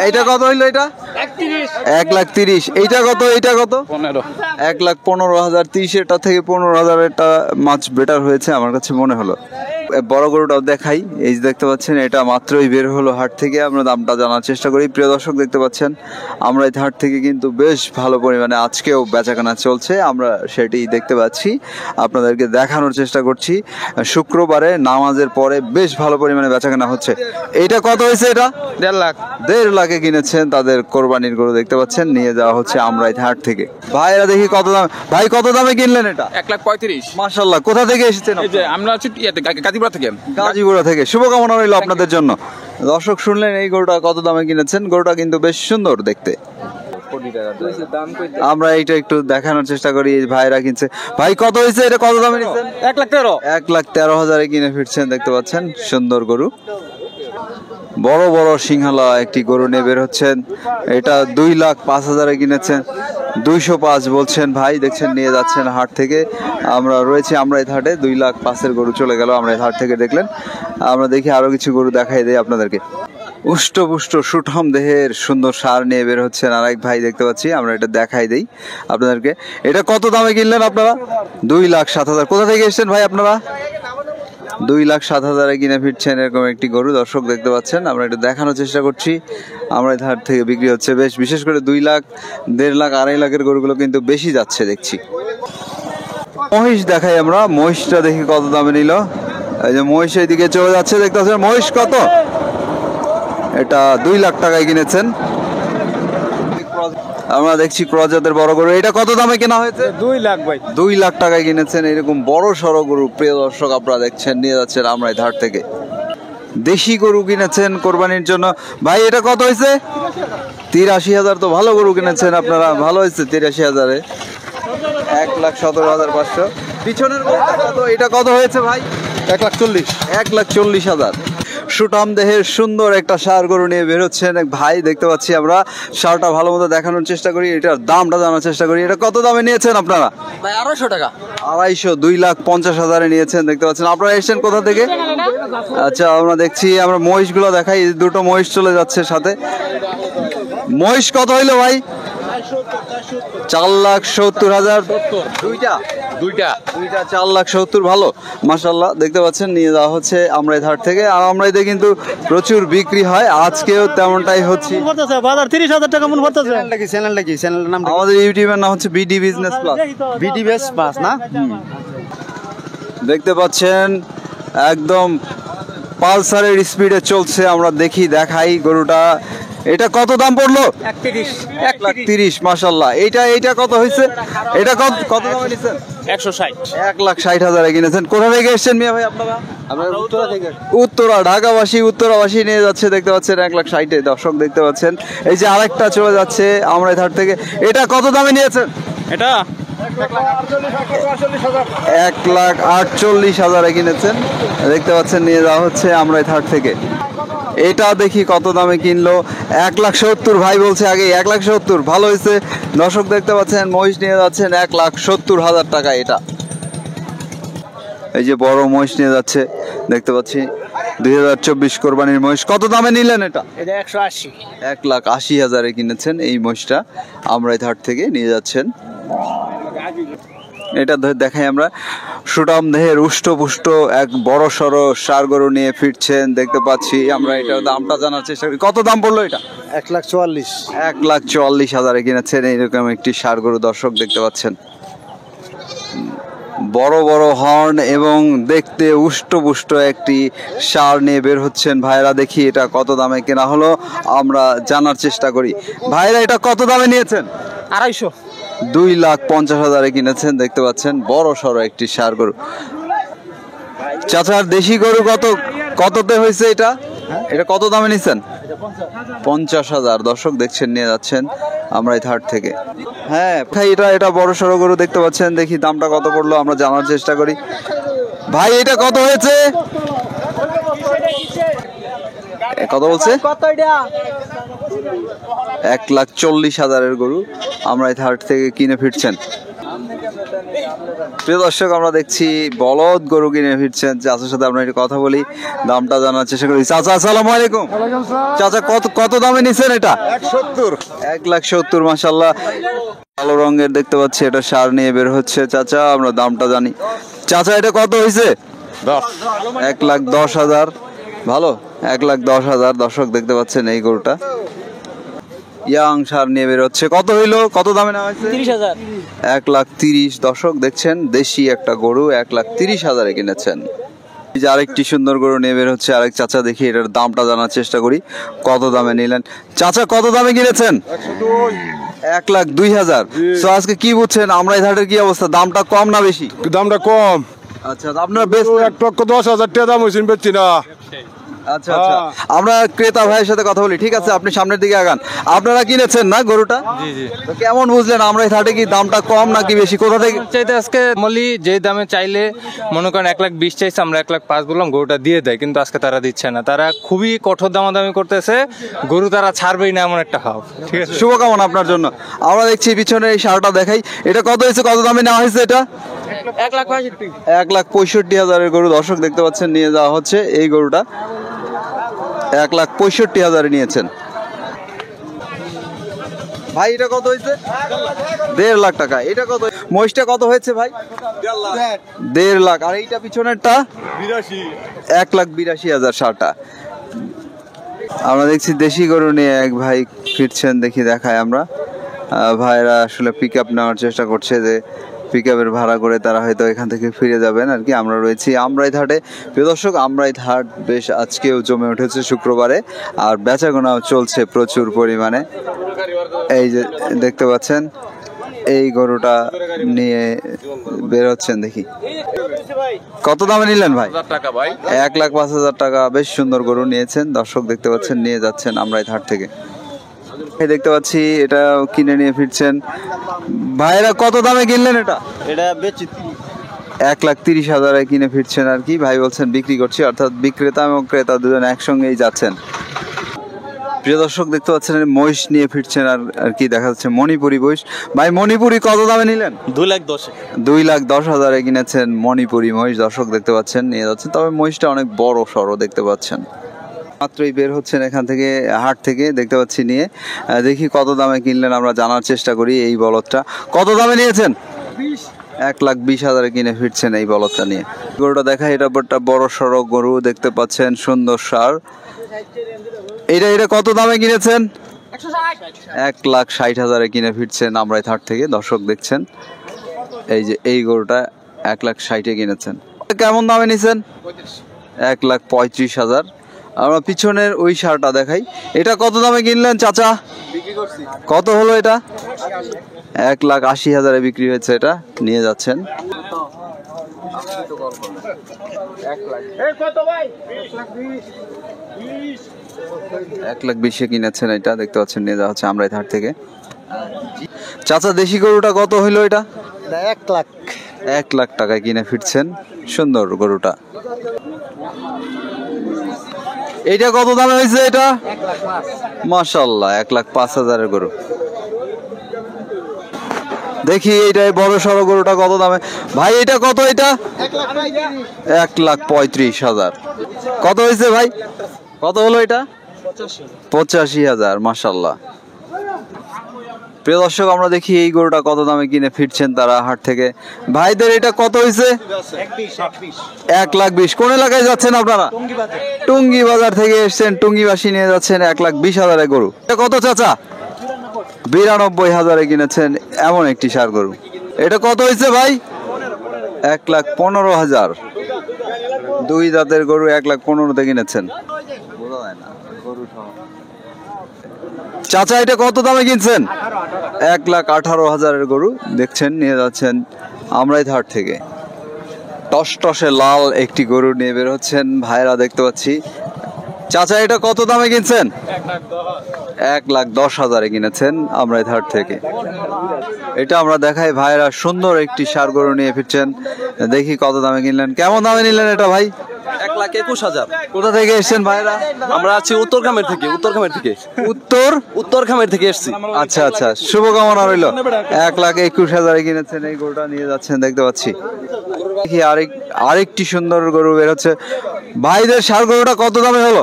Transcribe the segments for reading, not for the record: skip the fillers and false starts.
এইটা কত হইলো? এটা 1,30,000। এইটা কত? এইটা কত? 1,15,000। 30,000 থেকে 15,000 মাছ বেটার হয়েছে আমার কাছে মনে হলো। বড় গরুটাও দেখাই। এই যে দেখতে পাচ্ছেন, এটা মাত্রই বের হলো হাট থেকে। আমরা দামটা জানার চেষ্টা করি। প্রিয় দর্শক, দেখতে পাচ্ছেন আমরা এই হাট থেকে কিন্তু বেশ ভালো পরিমাণে আজকেও বেচাকেনা চলছে। আমরা সেটি দেখতে পাচ্ছি, আপনাদেরকে দেখানোর চেষ্টা করছি। শুক্রবারে নামাজের পরে বেশ ভালো পরিমাণে বেচাকেনা হচ্ছে। এইটা কত হয়েছে? এটা 1.5 লাখ। 1.5 লাখে কিনেছেন তাদের কোরবানির গরু। দেখতে পাচ্ছেন নিয়ে যাওয়া হচ্ছে আমরা এই হাট থেকে। ভাইরা দেখি কত দাম। ভাই কত দামে কিনলেন এটা? 1,35,000। মাশাআল্লাহ। কোথা থেকে এসেছেন? এই যে আমরা আছি গাজীপুরা থেকে। গাজীপুরা থেকে। শুভকামনা রইল আপনাদের জন্য। দর্শক শুনলেন এই গরুটা কত দামে কিনেছেন। গরুটা কিন্তু বেশ সুন্দর দেখতে। আমরা এইটা একটু দেখানোর চেষ্টা করি। ভাইরা কিনছে। ভাই কত হয়েছে? এটা কত দামে নিচ্ছেন? 1,13,000। 1,13,000 কিনে ফিরছেন। দেখতে পাচ্ছেন সুন্দর গরু। বড় বড় সিংহালা একটি গরু নিয়ে বের হচ্ছেন। এটা 2,05,000 কিনেছেন। 205 বলছেন ভাই। দেখছেন নিয়ে যাচ্ছেন হাট থেকে। আমরা রয়েছি আমরা এই হাটে। 2,05,000 গরু চলে গেল আমরা এই হাট থেকে। দেখলেন। আমরা দেখি আরো কিছু গরু দেখাই দেই আপনাদেরকে। উষ্টপুষ্ট সুঠাম দেহের সুন্দর সার নিয়ে বের হচ্ছেন আরেক ভাই। দেখতে পাচ্ছি আমরা এটা দেখাই দেই আপনাদেরকে। এটা কত দামে কিনলেন আপনারা? 2,07,000। কোথা থেকে এসেছেন ভাই আপনারা? 2,07,000 কিনে ফিরছেন এরকম একটি গরু। দর্শক দেখতে পাচ্ছেন আমরা এটা দেখানোর চেষ্টা করছি। আমরা এই হাট থেকে বিক্রি হচ্ছে বেশ, বিশেষ করে 2 লাখ, 1.5 লাখ, 2.5 লাখের গরুগুলো কিন্তু বেশি যাচ্ছে দেখছি। মহিষ দেখাই আমরা। মহিষটা দেখি কত দামে নিল। এই যে মহিষ এইদিকে চলে যাচ্ছে। দেখতে পাচ্ছেন মহিষ কত? এটা 2 লাখ টাকায় কিনেছেন। আমরা দেখছি ক্রস জাতের বড় গরু। এটা কত দামে কেনা হয়েছে? 2 লাখ ভাই। 2 লাখ টাকায় কিনেছেন এরকম বড় সড়ো গরু। প্রিয় দর্শক, আপনারা দেখছেন নিয়ে যাচ্ছেন আমরা এই হাট থেকে। দেশি গরু কিনেছেন কোরবানির জন্য। ভাই এটা কত হয়েছে? 83,000। তো ভালো গরু কিনেছেন আপনারা। ভালো হয়েছে 83,000-এ। 1,17,500। পিছনের গরুটা কত? এটা কত হয়েছে ভাই? 1,40,000। 1,40,000। সুঠাম দেহের সুন্দর একটা ষাঁড় গরু নিয়ে বেরোচ্ছেন এক ভাই। দেখতে পাচ্ছি আমরা। ষাঁড়টা ভালো মতো দেখানোর চেষ্টা করি, এটার দামটা জানার চেষ্টা করি। এটা কত দামে নিয়েছেন আপনারা? ভাই 250 টাকা। 250। 2,50,000-এ নিয়েছেন। দেখতে পাচ্ছেন। আপনারা এসেছেন কোথা থেকে? আচ্ছা, আমরা দেখছি আমরা মহিষগুলো দেখাই। দুটো মহিষ চলে যাচ্ছে সাথে। মহিষ কত হইলো ভাই? 4,70,000। দুইটা 4,70,000। ভালো মাশাআল্লাহ। দেখতে পাচ্ছেন নিয়ে যাওয়া হচ্ছে আমরা এই হাট থেকে। আর আমরা এতে কিন্তু প্রচুর বিক্রি হয়। আজকেও তেমনটাই হচ্ছে। বাজার 30,000 টাকা মন পড়তেছে। চ্যানেলটা কি? চ্যানেলের নাম আমাদের ইউটিউবের নাম হচ্ছে BD business plus. BD base pass না? দেখতে পাচ্ছেন একদম পালসারের স্পিডে চলছে। আমরা দেখি দেখাই গরুটা। এটা কত দাম পড়লো? 1,30,000। মাশাআল্লাহ। এইটা কত হয়েছে? এটা কত দামে নিছেন? 160। 1,60,000-এ কিনেছেন। কোথা থেকে এসেছেন মিয়া ভাই আপনারা? আমরা উত্তরা থেকে। উত্তরা। ঢাকাবাসী নিয়ে যাচ্ছে। দেখতে পাচ্ছেন 1,60,000-এ। দর্শক দেখতে পাচ্ছেন এই যে আরেকটা চলে যাচ্ছে আমরা এই হাট থেকে। এটা কত দামে নিয়েছেন? এটা 1,48,000-এ কিনেছেন। দেখতে পাচ্ছেন নিয়ে যাওয়া হচ্ছে আমরা এই হাট থেকে। এটা দেখি কত দামে কিনলো। 1,70,000 ভাই বলছে আগে। 1,70,000। ভালো হয়েছে। দর্শক দেখতে পাচ্ছেন মহিষ নিয়ে যাচ্ছেন 1,70,000 টাকা। এটা এই যে বড় মহিষ নিয়ে যাচ্ছে দেখতে পাচ্ছি। 2024 কোরবানির মহিষ। কত দামে নিলেন এটা? এটা 180। 1,80,000-এ কিনেছেন এই মহিষটা। আমরা এই হাট থেকে নিয়ে যাচ্ছেন। এটা দেখাই আমরা। সুঠাম দেহের উষ্টপুষ্ট এক বড় সড়ো ষাঁড় গরু নিয়ে ফিরছেন দেখতে পাচ্ছি আমরা। এটা দামটা জানার চেষ্টা করি। কত দাম পড়লো এটা? 1,44,000। 1,44,000-এ কিনেছেন এইরকম একটি ষাঁড় গরু। দর্শক দেখতে পাচ্ছেন বড় বড় হর্ন এবং দেখতে উষ্টপুষ্ট একটি ষাঁড় নিয়ে বের হচ্ছেন ভাইরা। দেখি এটা কত দামে কেনা হলো আমরা জানার চেষ্টা করি। ভাইরা এটা কত দামে নিয়েছেন? 250। 2,50,000-এ কিনেছেন। দেখতে পাচ্ছেন বড় সড়ো একটি ষাঁড় গরু। চাচার দেশি গরু কততে হয়েছে এটা? এটা কত দামে নিচ্ছেন? 50,000। দর্শক দেখছেন নিয়ে যাচ্ছেন আমরা এই হাট থেকে। হ্যাঁ ভাই এটা বড় সড়ো গরু দেখতে পাচ্ছেন। দেখি দামটা কত পড়লো আমরা জানার চেষ্টা করি। ভাই এটা কত হয়েছে? কত বলছে? 1,40,000-এর গরু আমরা এই হাট থেকে কিনে ফিরছেন। প্রিয় দর্শক, আমরা দেখছি বলদ গরু কিনে ফিরছেন। চাচার সাথে আমরা একটু কথা বলি, দামটা জানার চেষ্টা করি। চাচা আসসালামু আলাইকুম। চাচা কত দামে নিছেন এটা? 1,70,000। মাশাআল্লাহ, কালো রঙের দেখতে পাচ্ছি, এটা সার নিয়ে বের হচ্ছে। চাচা আমরা দামটা জানি। চাচা এটা কত হয়েছে? 1,10,000। ভালো, 1,10,000। দর্শক দেখতে পাচ্ছেন এই গরুটা ইয়াং সার নিয়ে বের হচ্ছে। কত হইলো, কত দামে নেওয়া হয়েছে? 30,000। 1,30,000। দর্শক দেখছেন দেশি একটা গরু 1,30,000 কিনেছেন। এই যে আরেকটি সুন্দর গরু নিয়ে বের হচ্ছে আরেক চাচা, দেখি এটার দামটা জানার চেষ্টা করি, কত দামে নিলেন। চাচা কত দামে কিনেছেন? 1,02,000। তো আজকে কি বুঝছেন আমরাই ঘাটের কি অবস্থা, দামটা কম না বেশি? দামটা কম। আচ্ছা, আপনারা বেশ 1,10,000 টাকা দাম হয়েছে, বেচছি না। আচ্ছা আচ্ছা, আমরা ক্রেতা ভাইয়ের সাথে কথা বলি। ঠিক আছে, আপনি সামনের দিকে আগান। আপনারা কিনেছেন না গরুটা? জি জি। তো কেমন বুঝলেন আমরা এই হাটে কি দামটা কম নাকি বেশি, কোথা থেকে? চাইতে আজকে মলি যে দামে চাইলে, মনে করেন 1,20,000 চাইছে, আমরা 1,05,000 বললাম, গরুটা দিয়ে দেয়, কিন্তু আজকে তারা দিচ্ছে না। তারা খুবই কঠোর দামাদামি করতেছে, গরু তারা ছাড়বেই না এমন একটা ভাব। ঠিক আছে, শুভকামনা আপনার জন্য। আমরা দেখছি পিছনে এই সারটা দেখাই, এটা কত হয়েছে, কত দামে নেওয়া হয়েছে? এটা 1,65,000 গরু। দর্শক দেখতে পাচ্ছেন নিয়ে যাওয়া হচ্ছে এই গরুটা 1,65,000 নিয়েছেন। ভাই এটা কত হয়েছে? 1.5 লাখ টাকা। এটা কত? মহিষটা কত হয়েছে ভাই? 1.5 লাখ। আর এইটা পিছনেরটা 1,82,000 সারটা। আমরা দেখছি দেশি গরু নিয়ে এক ভাই ফিরছেন, দেখি দেখায় আমরা। ভাইরা আসলে পিক আপ নেওয়ার চেষ্টা করছে, যে পিক আপের ভাড়া করে তারা হয়তো এখান থেকে ফিরে যাবেন আর কি। আমরা রয়েছি আমরাই ঘাটে। প্রিয় দর্শক, আমরাই ঘাট বেশ আজকেও জমে উঠেছে শুক্রবারে, আর বেচাকেনাও চলছে প্রচুর পরিমাণে। এই যে দেখতে পাচ্ছেন এই গরুটা নিয়ে বের হচ্ছেন, দেখি কত দামে নিলেন ভাই? 1,05,000 টাকা। বেশ সুন্দর গরু নিয়েছেন। দর্শক দেখতে পাচ্ছেন নিয়ে যাচ্ছেন আমরাই ঘাট থেকে। দেখতে পাচ্ছি এটা কিনে নিয়ে ফিরছেন ভাইরা। কত দামে কিনলেন এটা? এটা বেচি 1,30,000 কিনে ফিরছেন আর কি। ভাই বলছেন বিক্রি করছি, অর্থাৎ বিক্রেতা এবং ক্রেতা দুজন একসঙ্গেই যাচ্ছেন। প্রিয় দর্শক দেখতে পাচ্ছেন মহিষ নিয়ে ফিরছেন আর কি, দেখা যাচ্ছে মণিপুরি মহিষ। ভাই মণিপুরি কত দামে নিলেন? 2,10,000। 2,10,000 কিনেছেন মণিপুরি মহিষ। দর্শক দেখতে পাচ্ছেন নিয়ে যাচ্ছেন, তবে মহিষটা অনেক বড় সড়ো দেখতে পাচ্ছেন। মাত্রই বের হচ্ছেন এখান থেকে, হাট থেকে দেখতে পাচ্ছি নিয়ে। দেখি কত দামে কিনলেন, আমরা জানার চেষ্টা করি। এই বলদটা কত দামে নিয়েছেন? 1,20,000 কিনে ফিরছেন এই বলদটা নিয়ে। গরুটা দেখা, এটা একটা বড় সড়ো গরু দেখতে পাচ্ছেন, সুন্দর সার। এটা কত দামে কিনেছেন? 1,60,000 কিনে ফিরছেন আমরাই হাট থেকে। দর্শক দেখছেন এই যে এই গরুটা 1,60,000 কিনেছেন। কেমন দামে নিছেন? 1,35,000। আমরা পিছনের ওই সারটা দেখাই, এটা কত দামে কিনলেন চাচা? কত হলো এটা? 1,80,000 বিক্রি হয়েছে। এটা নিয়ে যাচ্ছেন। 1,20,000 কিনেছেন এটা, দেখতে পাচ্ছেন নিয়ে যাওয়া হচ্ছে আমরাই হাট থেকে। চাচা দেশি গরুটা কত হইলো? এটা 1 লাখ। 1 লাখ টাকায় কিনে ফিরছেন সুন্দর গরুটা। এইটা কত দামে হয়েছে? এটা মাশাআল্লাহ 1,05,000 গরু। দেখি এইটা বড় সড়ো গরুটা কত দামে ভাই? এটা কত? এটা 1,35,000। কত হয়েছে ভাই? কত হলো এটা? 85,000। মাশাআল্লাহ। প্রিয় দর্শক, আমরা দেখি এই গরুটা কত দামে কিনে ফিরছেন তারা হাট থেকে। ভাইদের এটা কত হয়েছে? 1,20,000। কোন এলাকায় যাচ্ছেন আপনারা? টুঙ্গি বাজার থেকে এসছেন, টুঙ্গিবাসী নিয়ে যাচ্ছেন 1,20,000 গরু। এটা কত চাচা? 92,000 কিনেছেন এমন একটি সার গরু। এটা কত হয়েছে ভাই? 1,15,000। দুই দাঁতের গরু 1,15,000 কিনেছেন। চাচা এটা কত দামে কিনছেন? 1,18,000 গরু দেখছেন নিয়ে যাচ্ছেন আমরাই হাট থেকে। টসটসে লাল একটি গরু নিয়ে বের হচ্ছেন ভাইরা, দেখতে পাচ্ছি। চাচা এটা কত দামে কিনছেন? 1,10,000 কিনেছেন আমরাই হাট থেকে। এটা আমরা দেখাই ভাইরা সুন্দর একটি ষাঁড় গরু নিয়ে ফিরছেন, দেখি কত দামে কিনলেন। কেমন দামে নিলেন এটা ভাই? 1,21,000। কোথা থেকে এসেছেন ভাইরা? আমরা আছি উত্তরখামের থেকে উত্তর উত্তরখামের থেকে এসেছি। আচ্ছা আচ্ছা, শুভকামনা রইল। 1,21,000 কিনেছেন এই গরুটা, নিয়ে যাচ্ছেন দেখতে পাচ্ছি। দেখি আরেকটি সুন্দর গরু বের হচ্ছে। ভাইদের ষাঁড় গরুটা কত দামে হলো?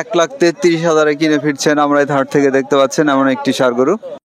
1,33,000 কিনে ফিরছেন আমরা এই হাট থেকে, দেখতে পাচ্ছেন এমন একটি ষাঁড় গরু।